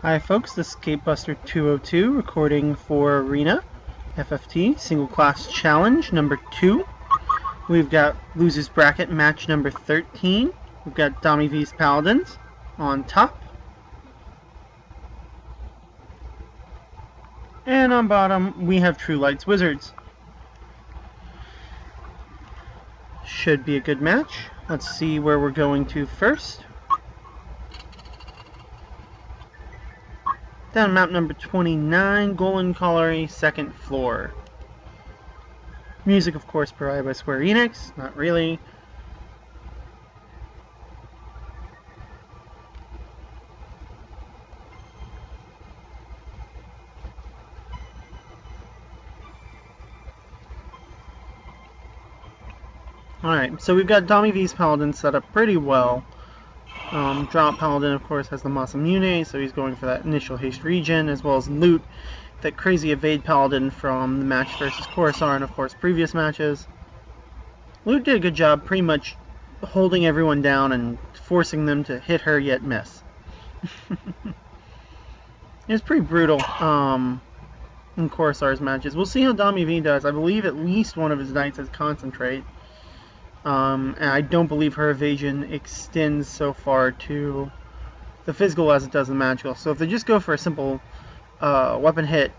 Hi folks, this is Capebuster 202 recording for Arena FFT Single Class Challenge number 2. We've got Losers Bracket match number 13. We've got DomieV's Paladins on top. And on bottom we have TrueLight's Wizards. Should be a good match. Let's see where we're going to first. Down map number 29, Golden Colliery, second floor. Music, of course, provided by Square Enix. Not really. Alright, so we've got DomieV's Paladin set up pretty well. Drop Paladin, of course, has the Masamune, so he's going for that initial haste regen, as well as loot that crazy evade Paladin from the match versus Corsair, and of course previous matches. Loot did a good job pretty much holding everyone down and forcing them to hit her yet miss. It was pretty brutal in Corsair's matches. We'll see how DomieV does. I believe at least one of his knights has Concentrate. And I don't believe her evasion extends so far to the physical as it does the magical. So if they just go for a simple weapon hit,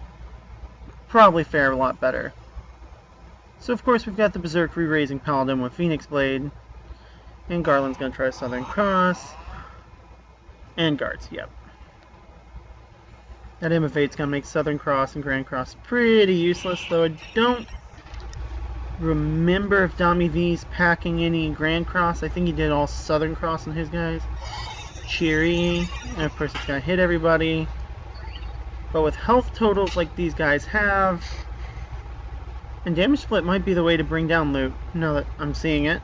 probably fare a lot better. So of course we've got the Berserk re-raising Paladin with Phoenix Blade. And Garland's going to try Southern Cross. And Guards, yep. That evade's going to make Southern Cross and Grand Cross pretty useless, though I don't remember if DomieV's packing any Grand Cross. I think he did all Southern Cross on his guys. Cheery, and of course it's gonna hit everybody. But with health totals like these guys have, and damage split might be the way to bring down loot, now that I'm seeing it.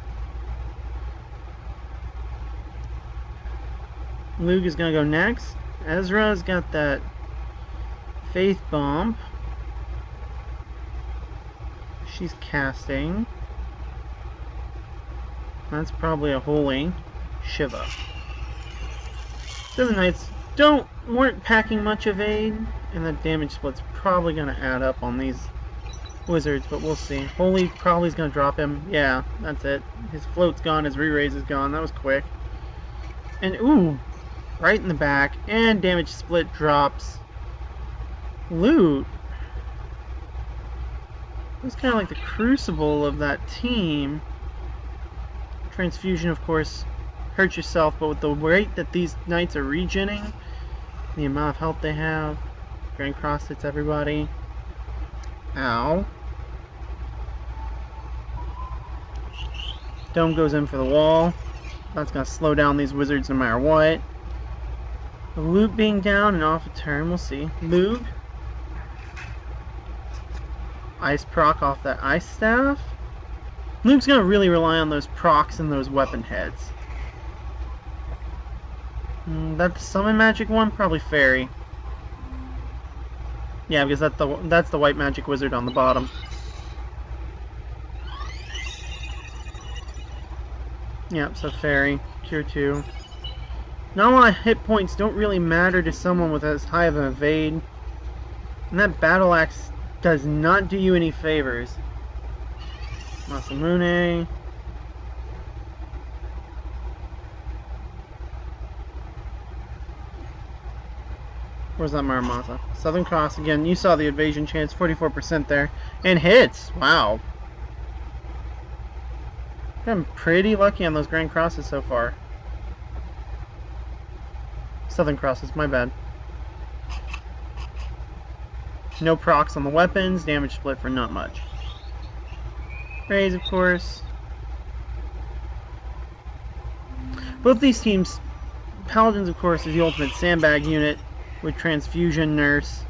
Luke is gonna go next. Ezra's got that Faith Bomb. She's casting. That's probably a holy Shiva. So the knights weren't packing much evade, and the damage split's probably gonna add up on these wizards, but we'll see. Holy probably is gonna drop him. Yeah, that's it. His float's gone, his re-raise is gone. That was quick. And ooh, right in the back, and damage split drops loot. It's kind of like the crucible of that team. Transfusion, of course, hurts yourself, but with the rate that these knights are regenning, the amount of health they have, Grand Cross hits everybody. Ow. Dome goes in for the wall. That's going to slow down these wizards no matter what. The loot being down and off a turn, we'll see. Lug. Ice proc off that ice staff. Luke's gonna really rely on those procs and those weapon heads. That summon magic one, probably fairy. Yeah, because that's the white magic wizard on the bottom. Yep, so fairy, cure 2. Not a lot of hit points don't really matter to someone with as high of an evade. And that battle axe does not do you any favors. Masamune. Where's that Maramasa? Southern Cross again. You saw the evasion chance, 44% there. And hits! Wow. I'm pretty lucky on those Grand Crosses so far. Southern Crosses, my bad. No procs on the weapons, damage split for not much. Raise, of course. Both these teams, Paladins, of course, is the ultimate sandbag unit with Transfusion, Nurse,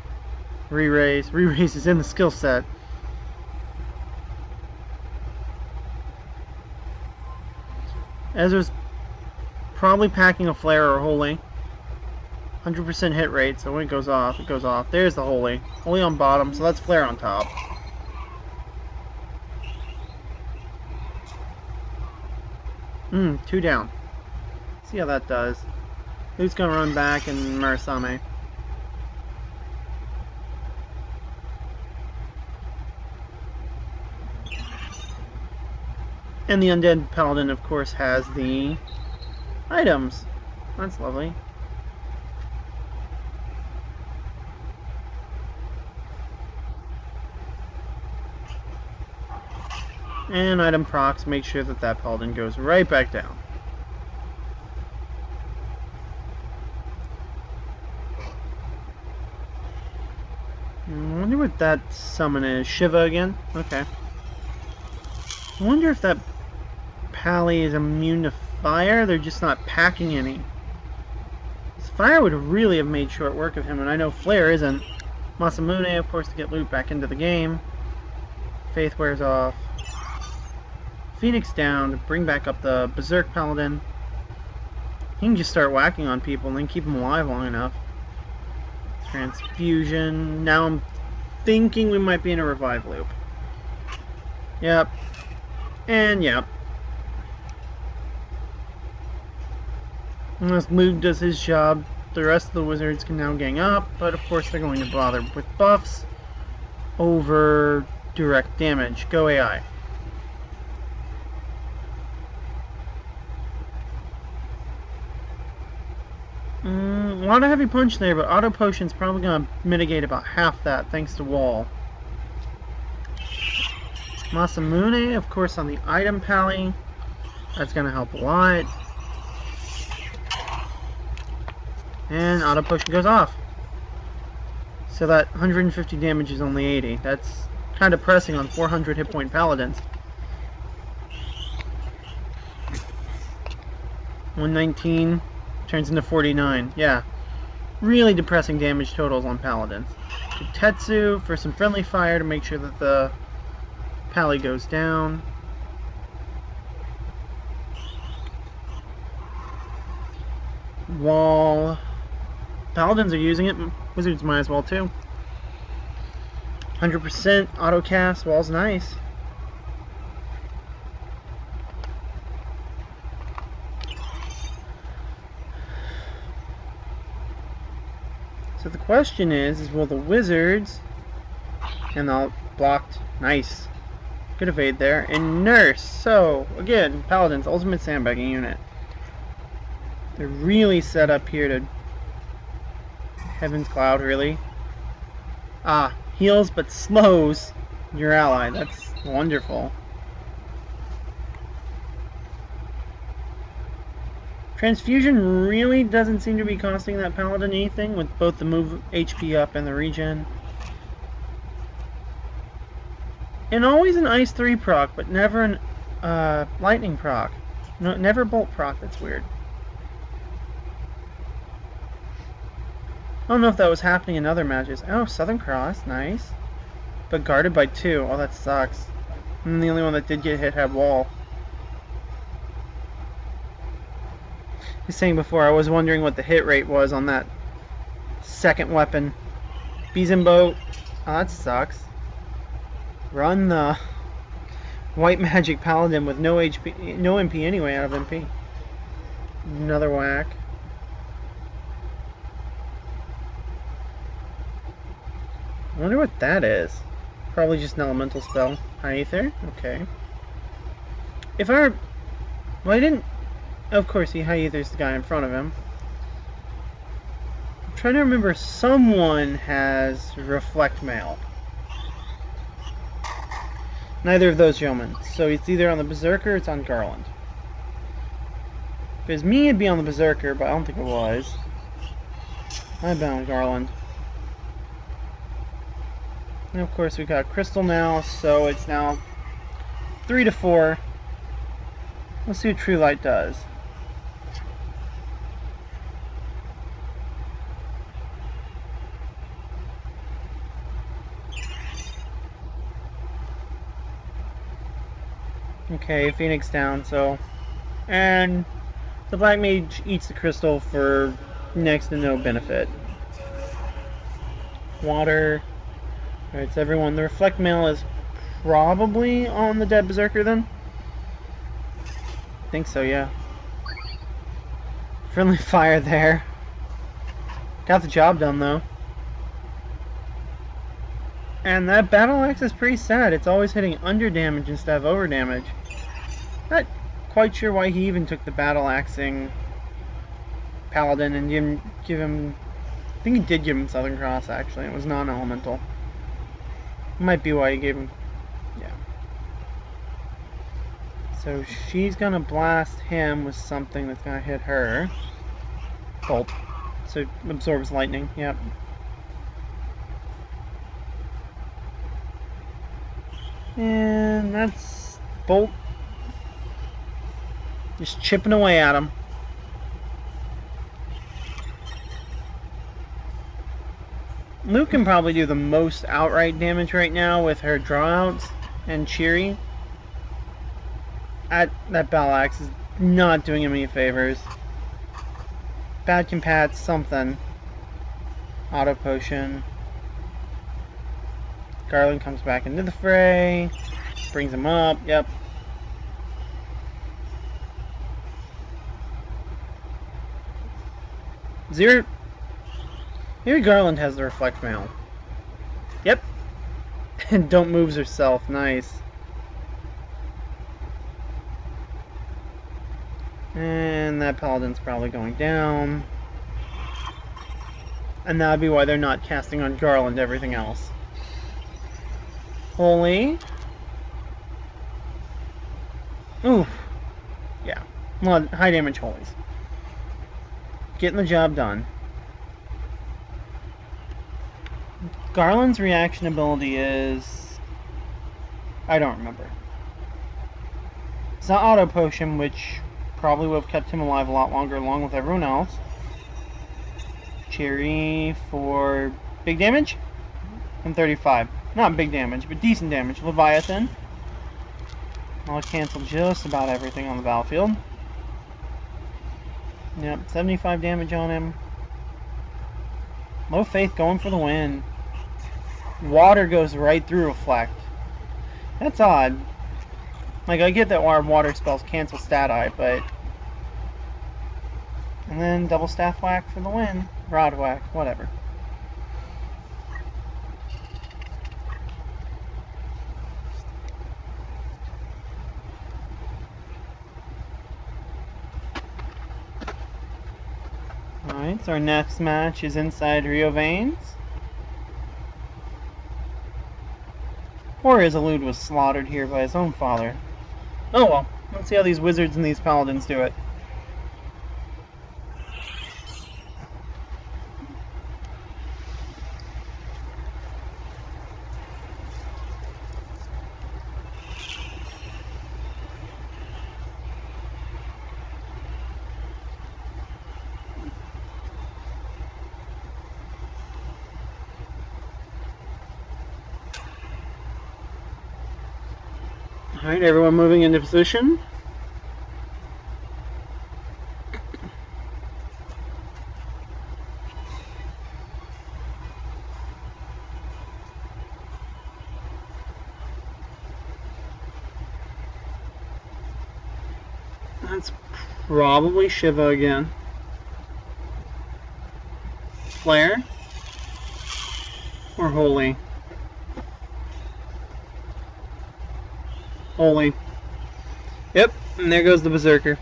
Re-raise. Re-raise is in the skill set. Ezra's probably packing a Flare or a Holy. 100% hit rate, so when it goes off, it goes off. There's the Holy. Holy on bottom, so that's Flare on top. Two down. See how that does. Who's gonna run back and Murasame? And the undead paladin, of course, has the items. That's lovely. And item procs make sure that that paladin goes right back down. I wonder what that summon is. Shiva again? Okay. I wonder if that Pally is immune to fire. They're just not packing any. This fire would really have made short work of him, and I know Flare isn't. Masamune, of course, to get loot back into the game. Faith wears off. Phoenix down to bring back up the Berserk Paladin. He can just start whacking on people and then keep them alive long enough. Transfusion. Now I'm thinking we might be in a revive loop. Yep. And yep. Unless Moog does his job, the rest of the wizards can now gang up, but of course they're going to bother with buffs over direct damage. Go AI. A lot of heavy punch there, but auto potion's probably going to mitigate about half that thanks to wall. Masamune, of course, on the item pally. That's going to help a lot. And auto potion goes off. So that 150 damage is only 80. That's kind of pressing on 400 hit point paladins. 119 turns into 49. Yeah. Really depressing damage totals on paladins. Tetsu for some friendly fire to make sure that the pally goes down. Wall. Paladins are using it. Wizards might as well too. 100% auto cast. Wall's nice. So the question is will the wizards, and they'll blocked, nice, good evade there, and nurse. So again, paladins, ultimate sandbagging unit. They're really set up here to Heaven's Cloud, really. Ah, heals but slows your ally. That's wonderful. Transfusion really doesn't seem to be costing that paladin anything with both the move HP up and the regen. And always an Ice 3 proc, but never an Lightning proc. No, never Bolt proc, that's weird. I don't know if that was happening in other matches. Oh, Southern Cross, nice. But guarded by 2, oh that sucks. And the only one that did get hit had wall. I was saying before, I was wondering what the hit rate was on that second weapon. Beezemboat. Oh, that sucks. Run the White Magic Paladin with no HP, no MP anyway, out of MP. Another whack. I wonder what that is. Probably just an elemental spell. High Ether? Okay. If I were... Well, I didn't... Of course, he high ethers the guy in front of him. I'm trying to remember, someone has Reflect Mail. Neither of those gentlemen. So it's either on the Berserker or it's on Garland. If it was me, it'd be on the Berserker, but I don't think it was. I've been on Garland. And of course, we've got Crystal now, so it's now 3 to 4. Let's see what TrueLight does. Okay, Phoenix down, so... And the Black Mage eats the crystal for next to no benefit. Water. Alright, so everyone, the Reflect Mail is probably on the dead Berserker then? I think so, yeah. Friendly fire there. Got the job done though. And that battle axe is pretty sad. It's always hitting under damage instead of over damage. Not quite sure why he even took the battle axing paladin and give him. I think he did give him Southern Cross actually. It was non-elemental. Might be why he gave him. Yeah. So she's gonna blast him with something that's gonna hit her. Bolt. So it absorbs lightning. Yep. And that's Bolt. Just chipping away at him. Luke can probably do the most outright damage right now with her drawouts and Cheery. That battle axe is not doing him any favors. Bad compat, something. Auto potion. Garland comes back into the fray. Brings him up. Yep. Zero. Maybe Garland has the reflect mail. Yep. And don't moves herself. Nice. And that paladin's probably going down. And that'd be why they're not casting on Garland everything else. Holy. Oof. Yeah. Well, high damage holies. Getting the job done. Garland's reaction ability is... I don't remember. It's not auto potion, which probably would have kept him alive a lot longer along with everyone else. Cherry for big damage? And 35. Not big damage, but decent damage. Leviathan. I'll cancel just about everything on the battlefield. Yep, 75 damage on him. Low Faith going for the win. Water goes right through Reflect. That's odd. Like, I get that water spells cancel stat eye, but... And then double staff whack for the win. Rod whack, whatever. Alright, so our next match is inside Riovanes. Poor Isolde was slaughtered here by his own father. Oh well, let's see how these wizards and these paladins do it. Alright, everyone moving into position. That's probably Shiva again. Flare? Or Holy? Holy. Yep, and there goes the Berserker.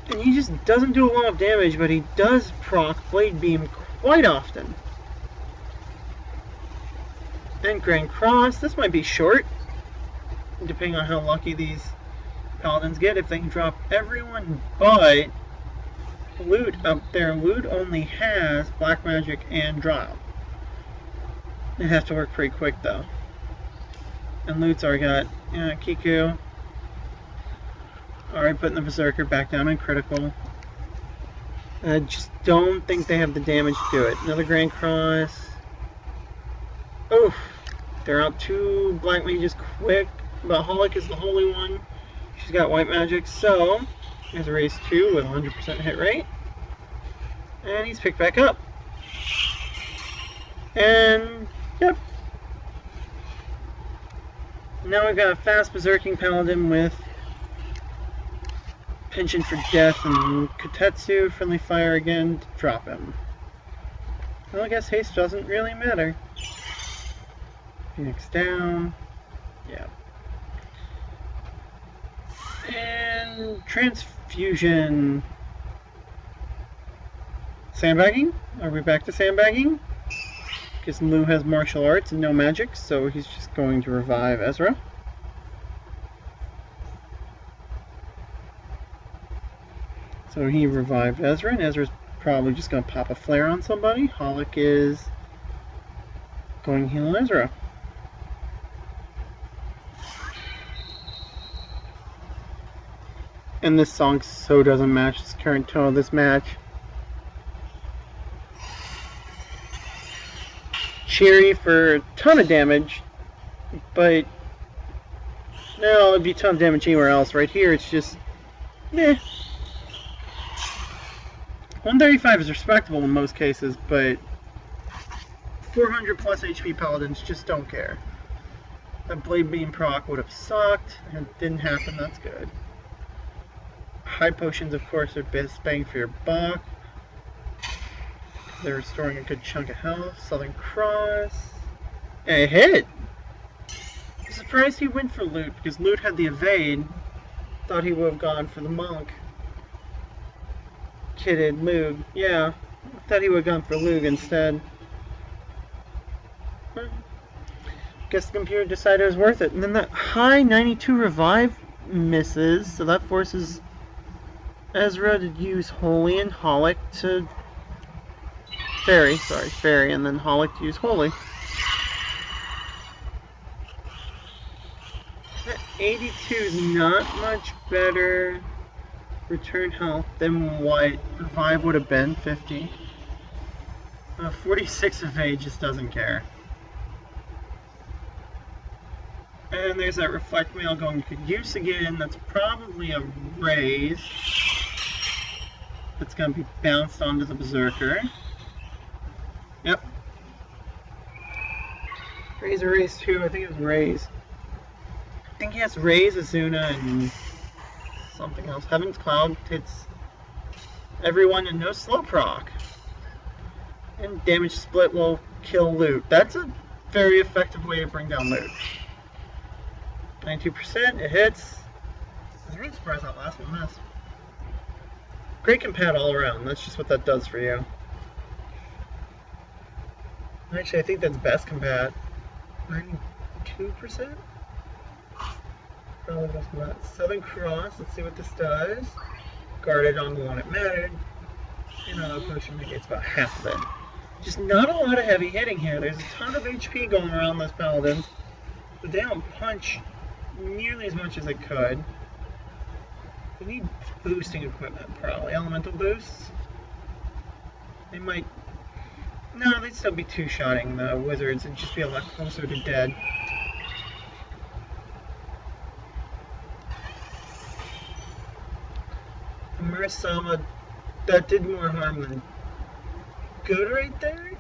And he just doesn't do a lot of damage, but he does proc Blade Beam quite often. And Grand Cross, this might be short, depending on how lucky these paladins get, if they can drop everyone but Loot up there. Loot only has Black Magic and Draw. They have to work pretty quick though. And Loot's already got Kiku. Alright, putting the Berserker back down in critical. I just don't think they have the damage to do it. Another Grand Cross. Oof. They're out 2 Black Mages quick. But Holic is the holy one. She's got White Magic, so he has a raise 2 with 100% hit rate. And he's picked back up. And, yep. Now we've got a fast Berserking Paladin with Penchant for Death and Kotetsu, Friendly Fire again, to drop him. Well, I guess haste doesn't really matter. Phoenix down. Yeah. And transfusion. Sandbagging? Are we back to sandbagging? Because Lou has martial arts and no magic, so he's just going to revive Ezra. So he revived Ezra, and Ezra's probably just going to pop a flare on somebody. Holic is going to heal Ezra. And this song so doesn't match the current tone of this match. Cheery for a ton of damage, but no, it'd be a ton of damage anywhere else. Right here, it's just meh. 135 is respectable in most cases, but 400 plus HP paladins just don't care. That blade beam proc would have sucked, and it didn't happen. That's good. High potions, of course, are best bang for your buck. They're restoring a good chunk of health. Southern Cross. And it hit! I'm surprised he went for loot, because loot had the evade. Thought he would have gone for the monk. Kitted Lug. Yeah. Thought he would have gone for Lug instead. Guess the computer decided it was worth it. And then that high 92 revive misses, so that forces Ezra to use Holy and Holic to Fairy, and then Holic to use Holy. That 82 is not much better return health than what Revive would have been, 50. 46 evade just doesn't care. And there's that Reflect Mail going to use again. That's probably a raise. That's going to be bounced onto the Berserker. Yep. Raise or raise 2, I think it was raise. I think he has raise, Azuna, and something else. Heaven's Cloud hits everyone and no slow proc. And damage split will kill loot. That's a very effective way to bring down loot. 92%, it hits. I was really surprised that last one missed. Great compat all around, that's just what that does for you. Actually, I think that's best compat. 92%? Probably best compat. Southern Cross, let's see what this does. Guarded on the one it mattered. And auto potion negates about half of it. Just not a lot of heavy hitting here. There's a ton of HP going around those paladins. But they don't punch nearly as much as they could. They need boosting equipment, probably. Elemental boosts. They might... No, they'd still be two-shotting the wizards and just be a lot closer to dead. Murasama, that did more harm than good right there.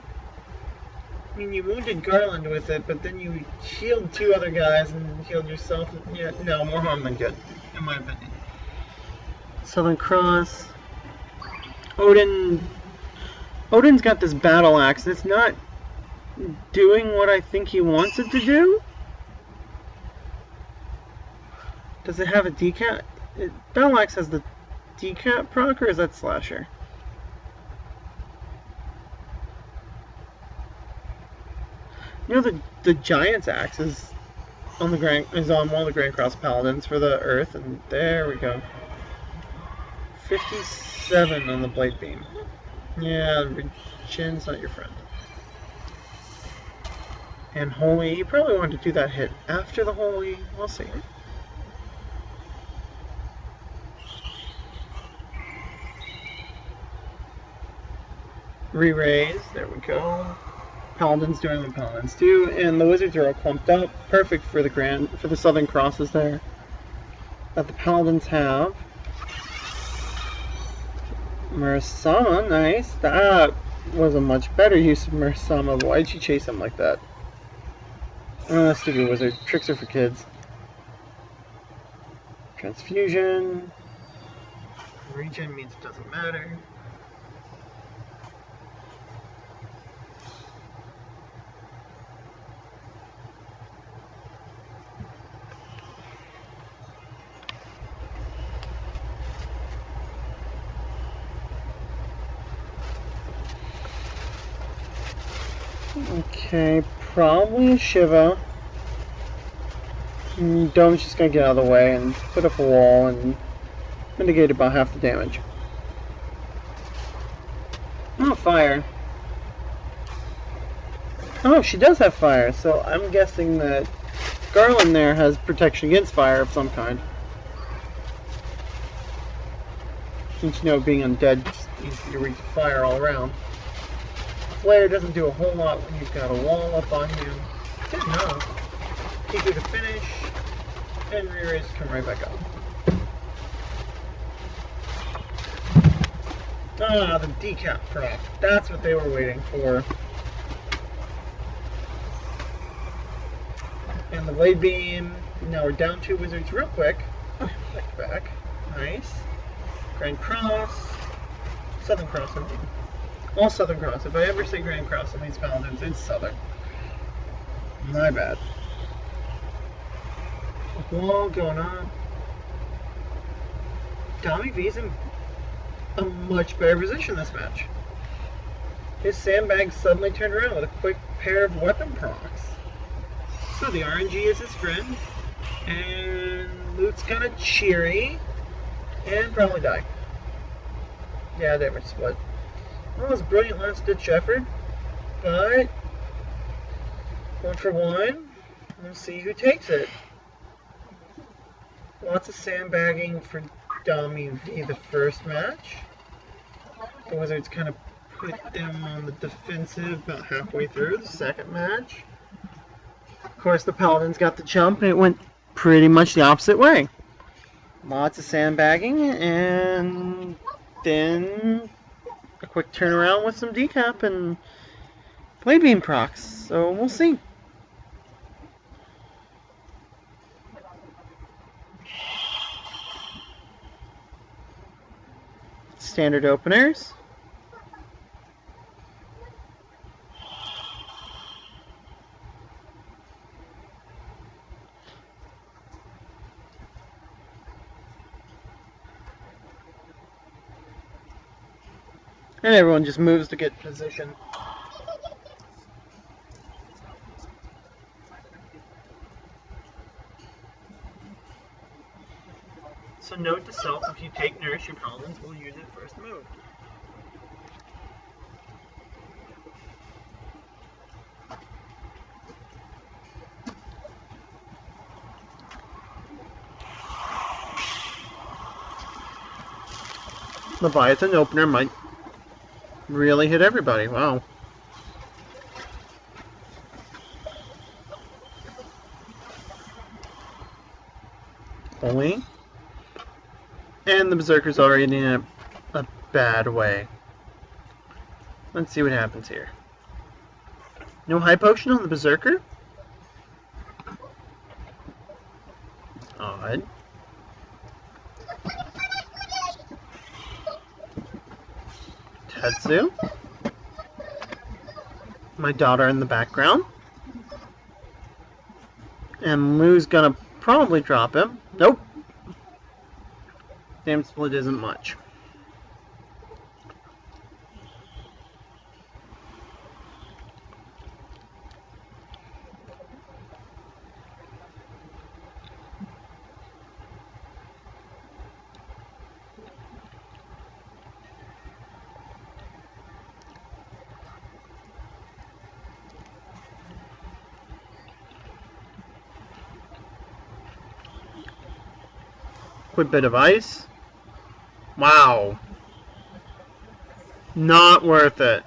I mean, you wounded Garland with it, but then you healed two other guys and healed yourself. Yeah, no, more harm than good, in my opinion. Southern Cross. Odin's got this battle axe, and it's not doing what I think he wants it to do. Does it have a decap? Battle axe has the decap proc, or is that slasher? You know, the Giant's axe is on the on one of the Grand Cross Paladins for the Earth, and there we go. 57 on the Blade Beam. Yeah, Jin's not your friend. And Holy, you probably wanted to do that hit after the Holy. We'll see. Re-raise, there we go. Paladins doing what Paladins do, and the Wizards are all clumped up. Perfect for the Southern Crosses there that the Paladins have. Murasama, nice. That was a much better use of Murasama. Why'd you chase him like that? Oh, stupid Wizard. Tricks are for kids. Transfusion. Regen means it doesn't matter. Okay, probably a Shiva. Dome's just gonna get out of the way and put up a wall and mitigate about half the damage. Oh, fire. Oh, she does have fire, so I'm guessing that Garland there has protection against fire of some kind. Since, you know, being undead, it's easy to reach fire all around. Flare doesn't do a whole lot when you've got a wall up on you. Good enough. Keep you to finish, and re-raise come right back up. Ah, the decap proc. That's what they were waiting for. And the blade beam. Now we're down 2 wizards real quick. Back. Nice. Grand Cross. Southern Cross, I mean. All Southern Cross. If I ever say Grand Cross on these paladins, it's Southern. My bad. Wall going up. DomieV's in a much better position this match. His sandbag suddenly turned around with a quick pair of weapon procs. So the RNG is his friend, and Loot's kind of cheery, and probably die. Yeah, they were split. Well, it was a brilliant last-ditch effort, but 1 for 1. We'll see who takes it. Lots of sandbagging for DomieV the first match. The Wizards kind of put them on the defensive about halfway through the second match. Of course, the Paladins got the jump, and it went pretty much the opposite way. Lots of sandbagging, and then a quick turnaround with some decap and blade beam procs. So we'll see. Standard openers. And everyone just moves to get position. So note to self, if you take Nourish, your Paladins will use it first move. Leviathan opener might really hit everybody. Wow. Only. And the Berserker's already in a bad way. Let's see what happens here. No high potion on the Berserker? Odd. Tetsu. My daughter in the background. And Moo's gonna probably drop him. Nope. Damn split isn't much. Quick bit of ice. Wow. Not worth it.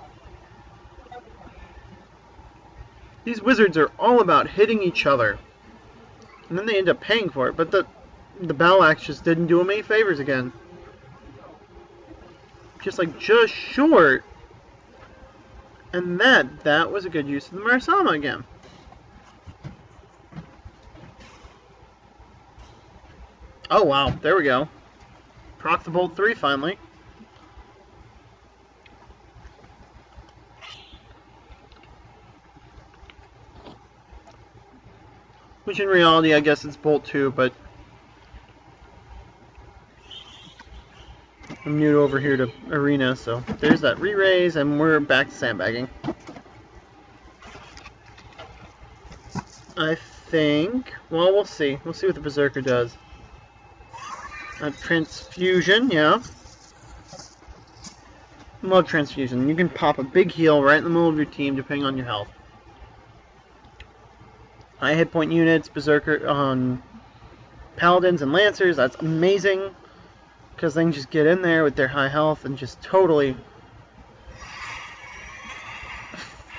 These wizards are all about hitting each other. And then they end up paying for it, but the battle axe just didn't do them any favors again. Just short. And that was a good use of the Marasama again. Oh wow, there we go. Proc the Bolt 3 finally. Which in reality, I guess it's Bolt 2, but I'm new over here to Arena, so there's that re-raise, and we're back to sandbagging. I think. Well, we'll see. We'll see what the Berserker does. Transfusion, yeah. Love Transfusion. You can pop a big heal right in the middle of your team, depending on your health. High hit point units, Berserker on Paladins and Lancers. That's amazing, because they can just get in there with their high health and just totally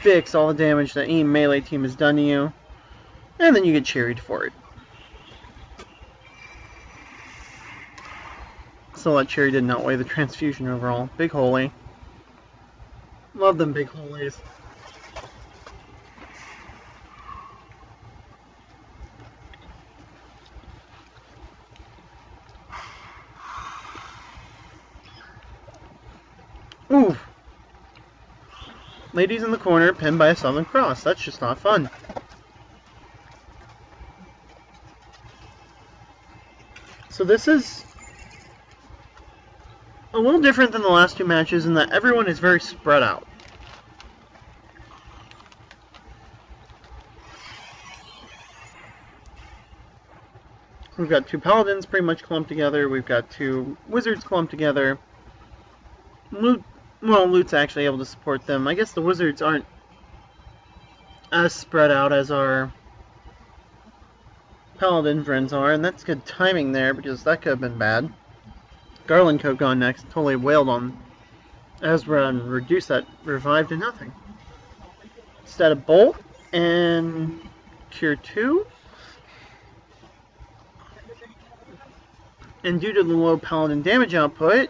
fix all the damage that any melee team has done to you. And then you get cherried for it. So that cherry did not outweigh the transfusion overall. Big holy. Love them big holies. Ooh. Ladies in the corner pinned by a Southern Cross. That's just not fun. So this is a little different than the last two matches in that everyone is very spread out. We've got two Paladins pretty much clumped together. We've got two Wizards clumped together. Loot's actually able to support them. I guess the Wizards aren't as spread out as our Paladin friends are, and that's good timing there because that could have been bad. Garland could have gone next, totally wailed on Ezra and reduced that revive to nothing. Instead of Bolt and Cure 2. And due to the low Paladin damage output,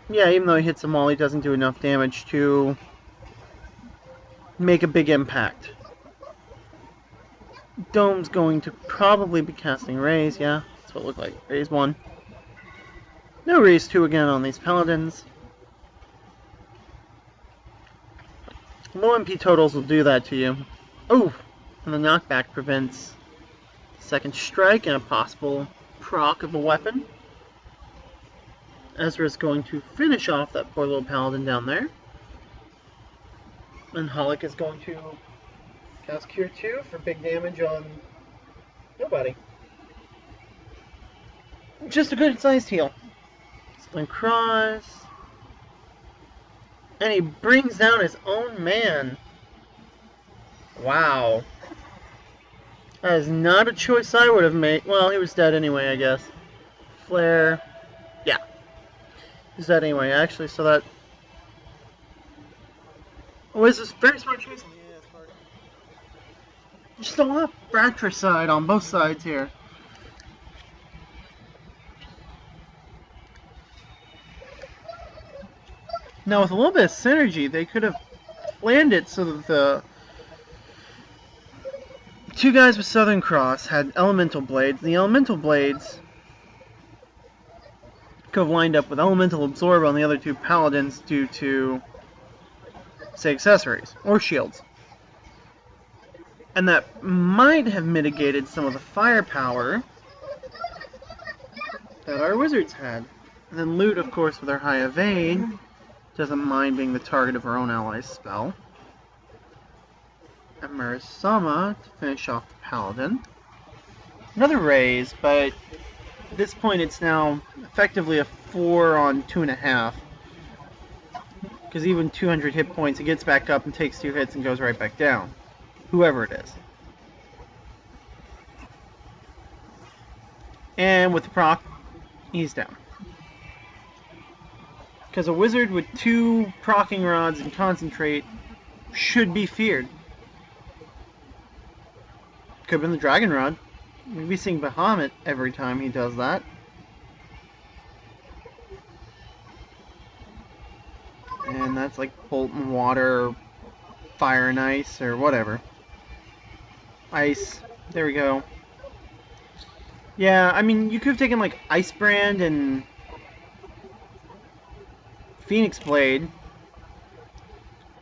yeah, even though he hits them all, he doesn't do enough damage to make a big impact. Dome's going to probably be casting Raise, yeah, that's what it looked like. Raise 1. No Raise 2 again on these Paladins. Low MP totals will do that to you. Oh, and the knockback prevents second strike and a possible proc of a weapon. Ezra's going to finish off that poor little Paladin down there. And Holic is going to cast Cure 2 for big damage on nobody. Just a good sized heal. Sling Cross. And he brings down his own man. Wow. That is not a choice I would have made. Well, he was dead anyway, I guess. Flare. Yeah. He's dead anyway, actually, so that was a very smart choice. Just a lot of fratricide on both sides here. Now, with a little bit of synergy, they could have planned it so that the two guys with Southern Cross had Elemental Blades. The Elemental Blades could have lined up with Elemental Absorb on the other two Paladins due to, say, accessories or shields. And that might have mitigated some of the firepower that our Wizards had. And then Loot, of course, with her high evade, doesn't mind being the target of her own ally's spell. And Murasama to finish off the Paladin. Another raise, but at this point it's now effectively a 4 on 2.5. Because even 200 hit points, it gets back up and takes 2 hits and goes right back down. Whoever it is. And with the proc, he's down. Because a wizard with 2 procking rods and concentrate should be feared. Could have been the Dragon Rod. We'd be seeing Bahamut every time he does that. And that's like Bolt and Water, or Fire and Ice, or whatever. Ice. There we go. Yeah, I mean, you could have taken like Ice Brand and Phoenix Blade,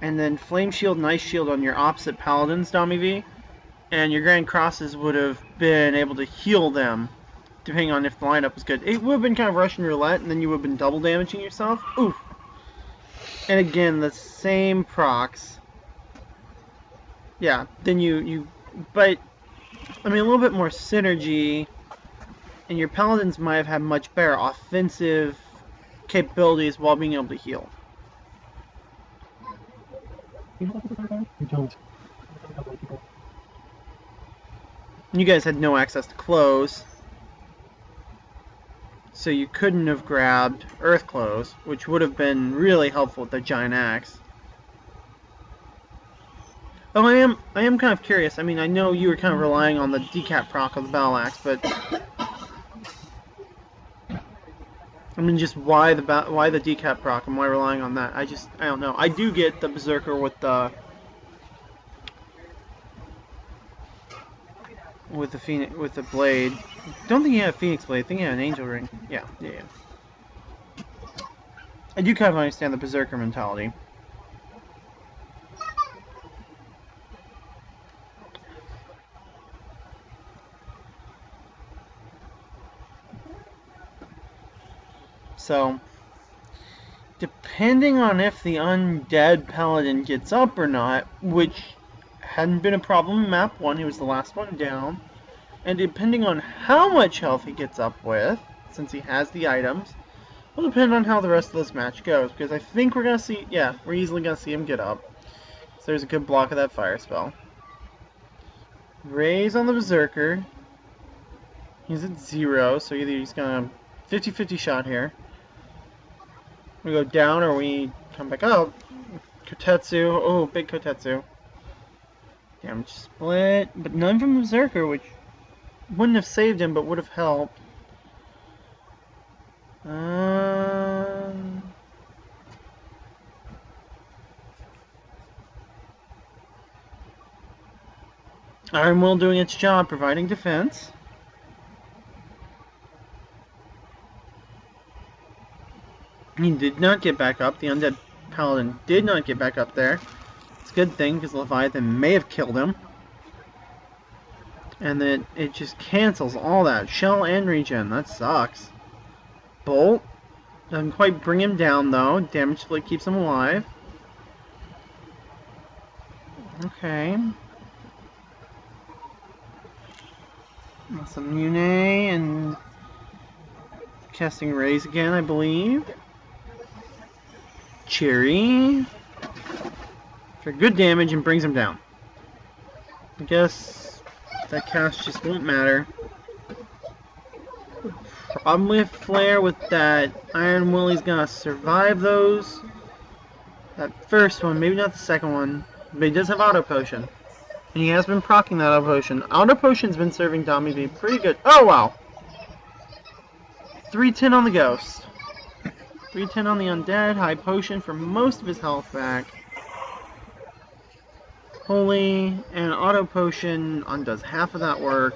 and then Flame Shield and Ice Shield on your opposite Paladins, DomieV, and your Grand Crosses would have been able to heal them, depending on if the lineup was good. It would have been kind of Russian roulette, and then you would have been double damaging yourself. Oof. And again, the same procs. Yeah, then but, I mean, a little bit more synergy, and your paladins might have had much better offensive capabilities while being able to heal. You don't. You guys had no access to clothes, so you couldn't have grabbed earth clothes, which would have been really helpful with the giant axe. Oh, I am kind of curious. I mean, I know you were kind of relying on the decap proc of the battle axe, but I mean, just why the decap proc and why relying on that? I don't know. I do get the berserker with the phoenix with the blade. Don't think he had a phoenix blade. I think he had an angel ring. Yeah. I do kind of understand the berserker mentality. So, depending on if the undead paladin gets up or not, which hadn't been a problem in map 1, he was the last one down, and depending on how much health he gets up with, since he has the items, will depend on how the rest of this match goes, because I think we're going to see, yeah, we're easily going to see him get up. So there's a good block of that fire spell. Raise on the berserker. He's at 0, so either he's going to 50-50 shot here. We go down or we come back up. Kotetsu. Oh, big Kotetsu. Damage split. But none from the Berserker, which wouldn't have saved him, but would have helped. Iron Will doing its job, providing defense. He did not get back up. The undead paladin did not get back up there. It's a good thing, because Leviathan may have killed him. And then it just cancels all that. Shell and regen. That sucks. Bolt. Doesn't quite bring him down, though. Damage split keeps him alive. Okay. Some Yune and casting Raise again, I believe. Cherry for good damage and brings him down. I guess that cast just won't matter. Problem with Flare with that Iron Will, he's gonna survive those. That first one, maybe not the second one, but he does have Auto Potion. And he has been proccing that Auto Potion. Auto Potion's been serving DomieV pretty good. Oh wow! 310 on the Ghost. 310 on the Undead, High Potion for most of his health back. Holy and Auto Potion undoes half of that work.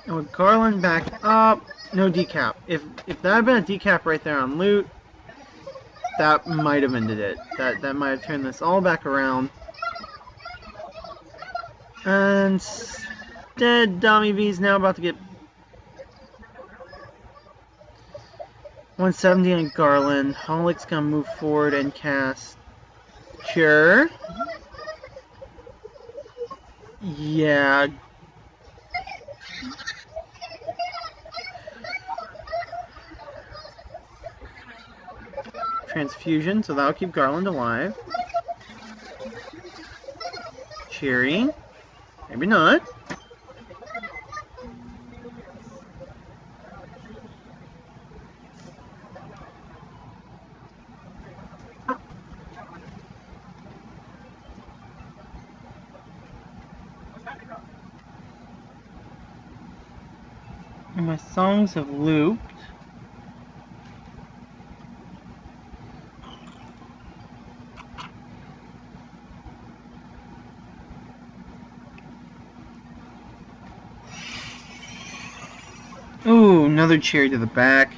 And with Garland back up, no decap. If that had been a decap right there on loot, that might have ended it. That might have turned this all back around. And instead, DomieV is now about to get 170 on Garland. Holic's gonna move forward and cast Cure. Yeah. Transfusion, so that'll keep Garland alive. Cheery. Maybe not. My songs have looped. Ooh, another cherry to the back.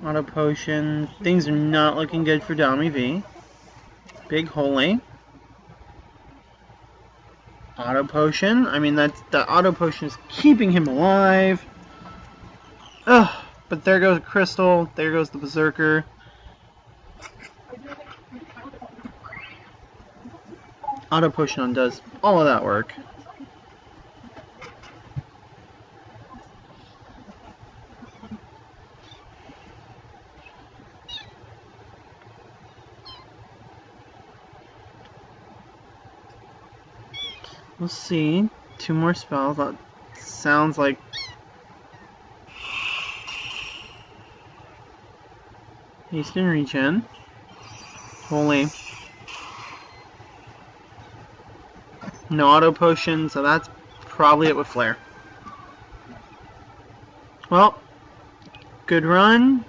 Auto Potion. Things are not looking good for DomieV. Big Holy. Auto Potion. I mean, the Auto Potion is keeping him alive. Ugh, but there goes Crystal. There goes the Berserker. Auto Potion on does all of that work. We'll see. 2 more spells. That sounds like haste and regen. Holy. No auto potion, so that's probably it with Flare. Well, good run.